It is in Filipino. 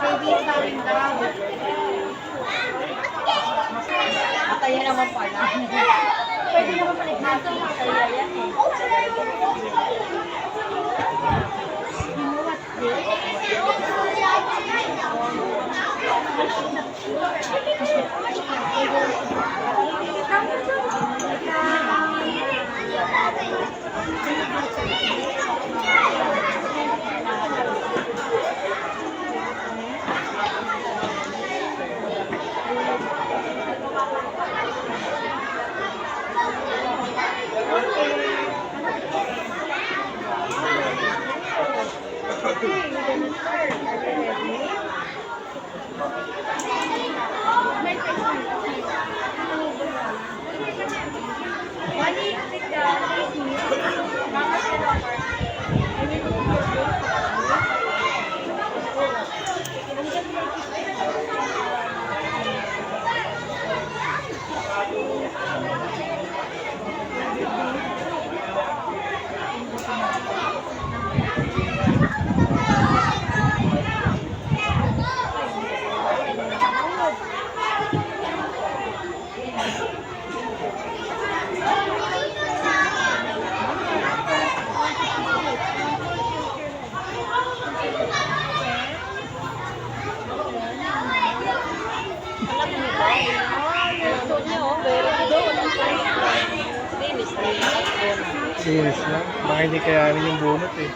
baby pa rin daw. Mataya naman pala. Pwede naman palit natin. Mataya yan eh. You know what Linis lang. Baka hindi kayanin yung bunot eh.